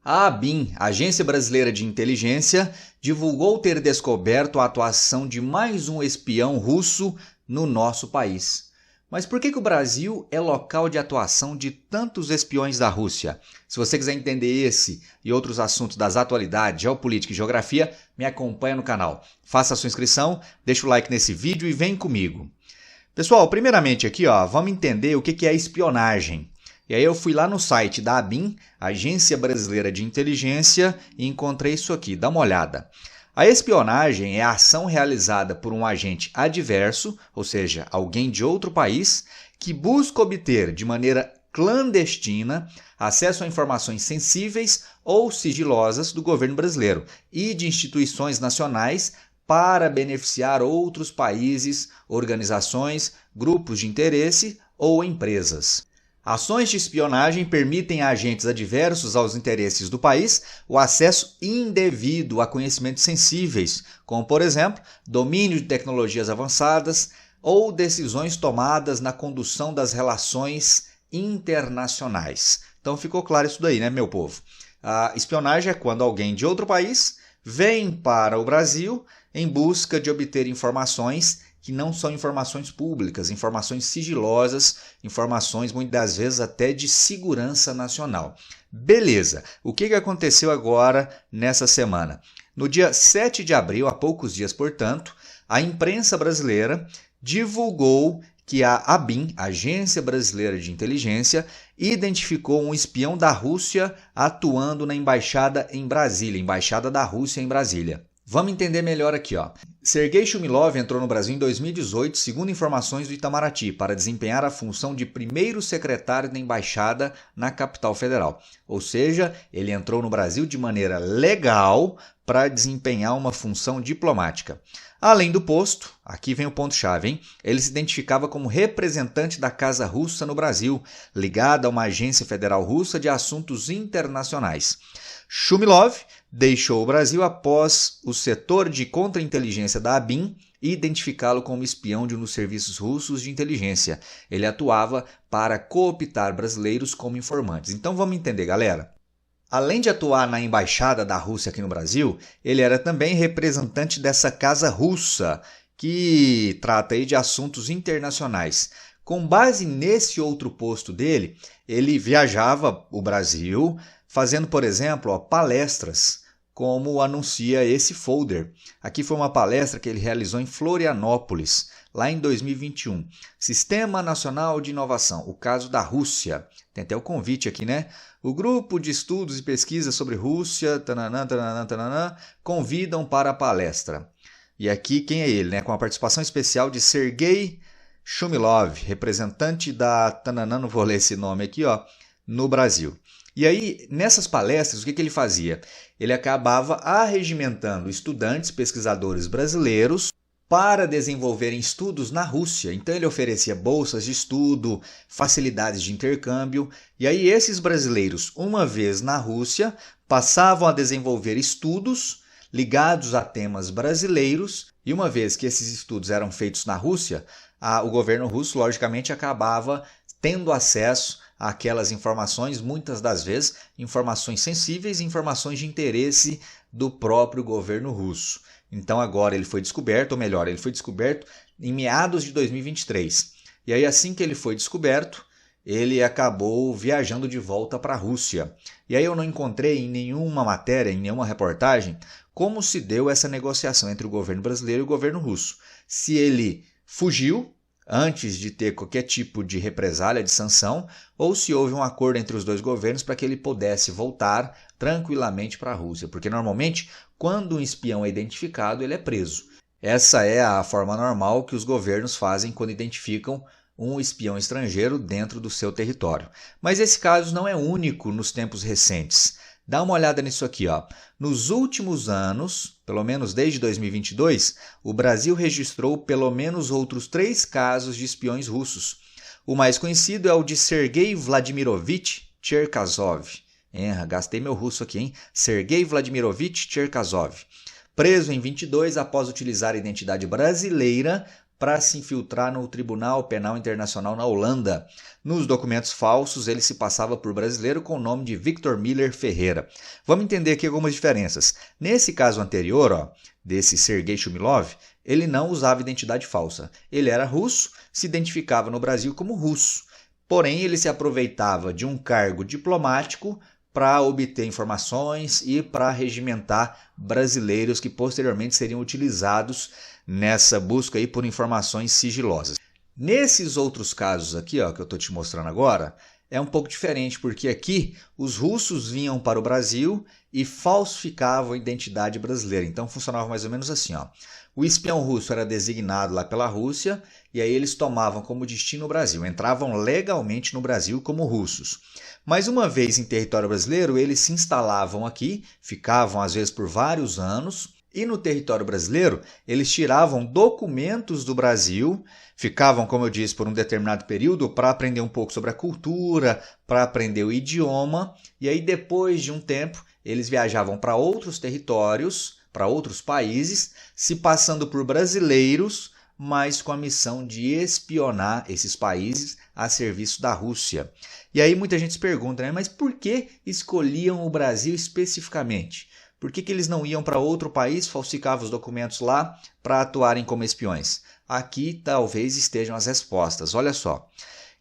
A ABIN, Agência Brasileira de Inteligência, divulgou ter descoberto a atuação de mais um espião russo no nosso país. Mas por que o Brasil é local de atuação de tantos espiões da Rússia? Se você quiser entender esse e outros assuntos das atualidades, geopolítica e geografia, me acompanha no canal. Faça a sua inscrição, deixa o like nesse vídeo e vem comigo. Pessoal, primeiramente aqui, vamos entender o que é espionagem. E aí eu fui lá no site da ABIN, Agência Brasileira de Inteligência, e encontrei isso aqui, dá uma olhada. A espionagem é a ação realizada por um agente adverso, ou seja, alguém de outro país, que busca obter de maneira clandestina acesso a informações sensíveis ou sigilosas do governo brasileiro e de instituições nacionais para beneficiar outros países, organizações, grupos de interesse ou empresas. Ações de espionagem permitem a agentes adversos aos interesses do país o acesso indevido a conhecimentos sensíveis, como, por exemplo, domínio de tecnologias avançadas ou decisões tomadas na condução das relações internacionais. Então ficou claro isso daí, né, meu povo? A espionagem é quando alguém de outro país vem para o Brasil em busca de obter informações que não são informações públicas, informações sigilosas, informações muitas das vezes até de segurança nacional. Beleza, o que aconteceu agora nessa semana? No dia 7 de abril, há poucos dias, portanto, a imprensa brasileira divulgou que a ABIN, Agência Brasileira de Inteligência, identificou um espião da Rússia atuando na embaixada em Brasília, embaixada da Rússia em Brasília. Vamos entender melhor aqui, Sergei Shumilov entrou no Brasil em 2018, segundo informações do Itamaraty, para desempenhar a função de primeiro secretário da embaixada na capital federal. Ou seja, ele entrou no Brasil de maneira legal para desempenhar uma função diplomática. Além do posto, aqui vem o ponto-chave, hein? Ele se identificava como representante da Casa Russa no Brasil, ligado a uma agência federal russa de assuntos internacionais. Shumilov deixou o Brasil após o setor de contra-inteligência da ABIN identificá-lo como espião de um dos serviços russos de inteligência. Ele atuava para cooptar brasileiros como informantes. Então vamos entender, galera. Além de atuar na embaixada da Rússia aqui no Brasil, ele era também representante dessa casa russa, que trata aí de assuntos internacionais. Com base nesse outro posto dele, ele viajava o Brasil, fazendo, por exemplo, palestras, como anuncia esse folder. Aqui foi uma palestra que ele realizou em Florianópolis, lá em 2021. Sistema Nacional de Inovação, o caso da Rússia. Tem até o convite aqui, né? O grupo de estudos e pesquisa sobre Rússia, convidam para a palestra. E aqui quem é ele, né? Com a participação especial de Sergei Shumilov, representante da não vou ler esse nome aqui, no Brasil. E aí, nessas palestras, o que ele fazia? Ele acabava arregimentando estudantes, pesquisadores brasileiros para desenvolverem estudos na Rússia. Então ele oferecia bolsas de estudo, facilidades de intercâmbio, e aí esses brasileiros, uma vez na Rússia, passavam a desenvolver estudos ligados a temas brasileiros, e uma vez que esses estudos eram feitos na Rússia, o governo russo, logicamente, acabava tendo acesso àquelas informações, muitas das vezes informações sensíveis, informações de interesse do próprio governo russo. Então agora ele foi descoberto, ou melhor, ele foi descoberto em meados de 2023. E aí assim que ele foi descoberto, ele acabou viajando de volta para a Rússia. E aí eu não encontrei em nenhuma matéria, em nenhuma reportagem, como se deu essa negociação entre o governo brasileiro e o governo russo. Se ele fugiu antes de ter qualquer tipo de represália, de sanção, ou se houve um acordo entre os dois governos para que ele pudesse voltar tranquilamente para a Rússia. Porque normalmente, quando um espião é identificado, ele é preso. Essa é a forma normal que os governos fazem quando identificam um espião estrangeiro dentro do seu território. Mas esse caso não é único nos tempos recentes. Dá uma olhada nisso aqui, Nos últimos anos, pelo menos desde 2022, o Brasil registrou pelo menos outros 3 casos de espiões russos. O mais conhecido é o de Sergei Vladimirovich Cherkasov. Gastei meu russo aqui, hein? Sergei Vladimirovich Cherkasov. Preso em 22 após utilizar a identidade brasileira para se infiltrar no Tribunal Penal Internacional na Holanda. Nos documentos falsos, ele se passava por brasileiro com o nome de Victor Miller Ferreira. Vamos entender aqui algumas diferenças. Nesse caso anterior, desse Sergei Shumilov, ele não usava identidade falsa. Ele era russo, se identificava no Brasil como russo. Porém, ele se aproveitava de um cargo diplomático para obter informações e para regimentar brasileiros que posteriormente seriam utilizados nessa busca aí por informações sigilosas. Nesses outros casos aqui, que eu estou te mostrando agora, é um pouco diferente, porque aqui os russos vinham para o Brasil e falsificavam a identidade brasileira. Então funcionava mais ou menos assim. O espião russo era designado lá pela Rússia e aí eles tomavam como destino o Brasil, entravam legalmente no Brasil como russos. Mas uma vez em território brasileiro, eles se instalavam aqui, ficavam às vezes por vários anos, e no território brasileiro eles tiravam documentos do Brasil, ficavam, como eu disse, por um determinado período para aprender um pouco sobre a cultura, para aprender o idioma, e aí depois de um tempo eles viajavam para outros territórios, para outros países, se passando por brasileiros, mas com a missão de espionar esses países a serviço da Rússia. E aí muita gente se pergunta, mas por que escolhiam o Brasil especificamente? Por que eles não iam para outro país, falsificavam os documentos lá para atuarem como espiões? Aqui talvez estejam as respostas. Olha só.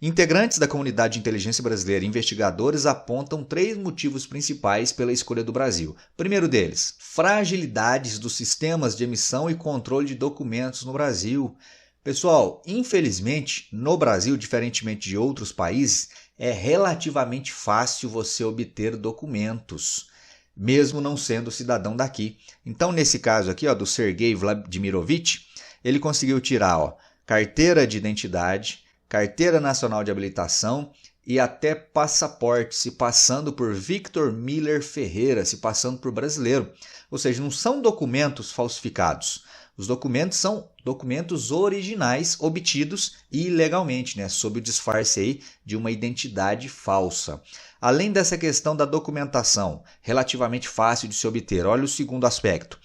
Integrantes da comunidade de inteligência brasileira e investigadores apontam 3 motivos principais pela escolha do Brasil. Primeiro deles, fragilidades dos sistemas de emissão e controle de documentos no Brasil. Pessoal, infelizmente, no Brasil, diferentemente de outros países, é relativamente fácil você obter documentos, mesmo não sendo cidadão daqui. Então, nesse caso aqui, do Sergei Vladimirovich, ele conseguiu tirar carteira de identidade, carteira nacional de habilitação e até passaporte, se passando por Victor Miller Ferreira, se passando por brasileiro. Ou seja, não são documentos falsificados. Os documentos são documentos originais obtidos ilegalmente, sob o disfarce aí de uma identidade falsa. Além dessa questão da documentação, relativamente fácil de se obter, olha o segundo aspecto.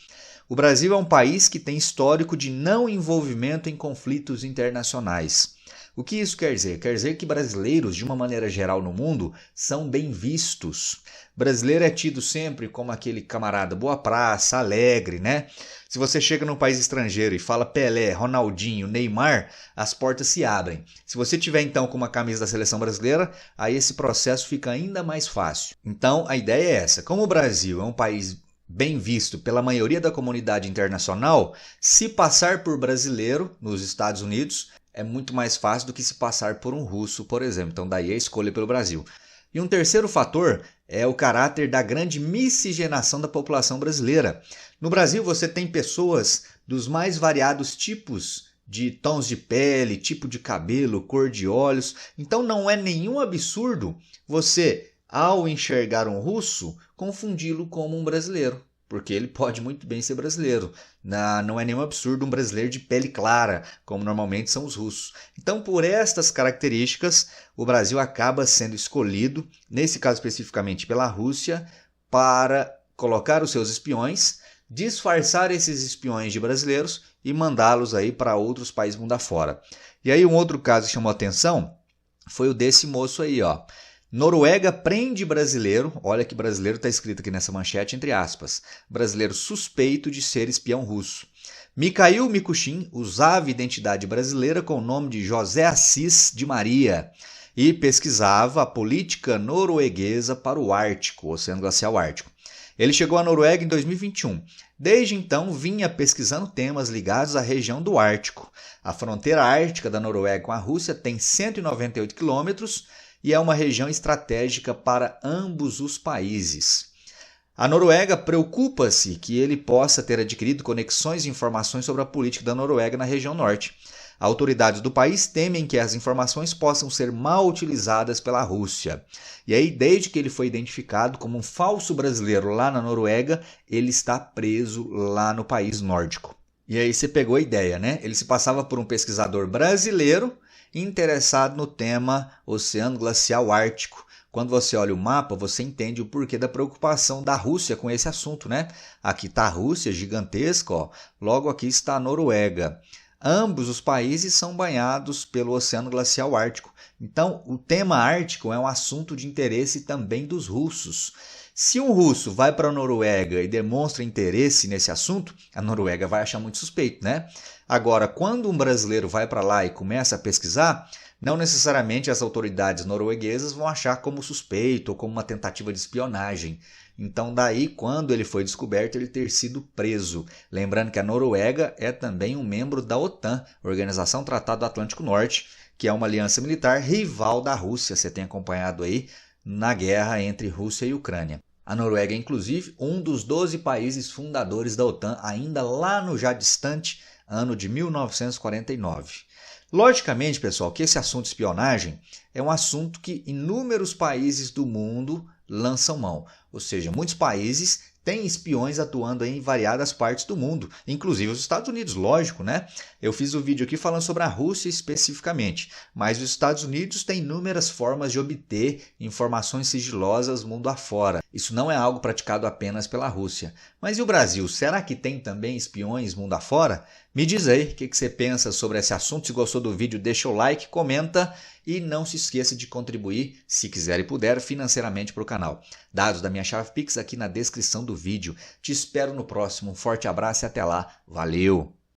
O Brasil é um país que tem histórico de não envolvimento em conflitos internacionais. O que isso quer dizer? Quer dizer que brasileiros, de uma maneira geral no mundo, são bem vistos. Brasileiro é tido sempre como aquele camarada boa praça, alegre, Se você chega num país estrangeiro e fala Pelé, Ronaldinho, Neymar, as portas se abrem. Se você tiver então com uma camisa da seleção brasileira, aí esse processo fica ainda mais fácil. Então a ideia é essa. Como o Brasil é um país bem visto pela maioria da comunidade internacional, se passar por brasileiro nos Estados Unidos é muito mais fácil do que se passar por um russo, por exemplo. Então daí a escolha pelo Brasil. E um terceiro fator é o caráter da grande miscigenação da população brasileira. No Brasil você tem pessoas dos mais variados tipos de tons de pele, tipo de cabelo, cor de olhos. Então não é nenhum absurdo você, ao enxergar um russo, confundi-lo como um brasileiro. Porque ele pode muito bem ser brasileiro. Não é nenhum absurdo um brasileiro de pele clara, como normalmente são os russos. Então, por estas características, o Brasil acaba sendo escolhido, nesse caso especificamente pela Rússia, para colocar os seus espiões, disfarçar esses espiões de brasileiros e mandá-los aí para outros países mundo afora. E aí um outro caso que chamou a atenção foi o desse moço aí, Noruega prende brasileiro, olha que brasileiro está escrito aqui nessa manchete, entre aspas, brasileiro suspeito de ser espião russo. Mikhail Mikushkin usava identidade brasileira com o nome de José Assis de Maria e pesquisava a política norueguesa para o Ártico, o Oceano Glacial Ártico. Ele chegou à Noruega em 2021. Desde então, vinha pesquisando temas ligados à região do Ártico. A fronteira ártica da Noruega com a Rússia tem 198 quilômetros, e é uma região estratégica para ambos os países. A Noruega preocupa-se que ele possa ter adquirido conexões e informações sobre a política da Noruega na região norte. Autoridades do país temem que as informações possam ser mal utilizadas pela Rússia. E aí, desde que ele foi identificado como um falso brasileiro lá na Noruega, ele está preso lá no país nórdico. E aí você pegou a ideia, Ele se passava por um pesquisador brasileiro interessado no tema Oceano Glacial Ártico. Quando você olha o mapa, você entende o porquê da preocupação da Rússia com esse assunto, Aqui está a Rússia, gigantesca, logo aqui está a Noruega. Ambos os países são banhados pelo Oceano Glacial Ártico. Então, o tema ártico é um assunto de interesse também dos russos. Se um russo vai para a Noruega e demonstra interesse nesse assunto, a Noruega vai achar muito suspeito, né? Agora, quando um brasileiro vai para lá e começa a pesquisar, não necessariamente as autoridades norueguesas vão achar como suspeito ou como uma tentativa de espionagem. Então, daí, quando ele foi descoberto, ele ter sido preso. Lembrando que a Noruega é também um membro da OTAN, Organização do Tratado do Atlântico Norte, que é uma aliança militar rival da Rússia. Você tem acompanhado aí na guerra entre Rússia e Ucrânia. A Noruega é, inclusive, um dos 12 países fundadores da OTAN, ainda lá no já distante ano de 1949. Logicamente, pessoal, que esse assunto de espionagem é um assunto que inúmeros países do mundo lançam mão. Ou seja, muitos países têm espiões atuando em variadas partes do mundo, inclusive os Estados Unidos, lógico, né? Eu fiz um vídeo aqui falando sobre a Rússia especificamente, mas os Estados Unidos têm inúmeras formas de obter informações sigilosas mundo afora. Isso não é algo praticado apenas pela Rússia. Mas e o Brasil? Será que tem também espiões mundo afora? Me diz aí o que você pensa sobre esse assunto. Se gostou do vídeo, deixa o like, comenta e não se esqueça de contribuir, se quiser e puder, financeiramente para o canal. Dados da minha chave Pix aqui na descrição do vídeo. Te espero no próximo. Um forte abraço e até lá. Valeu!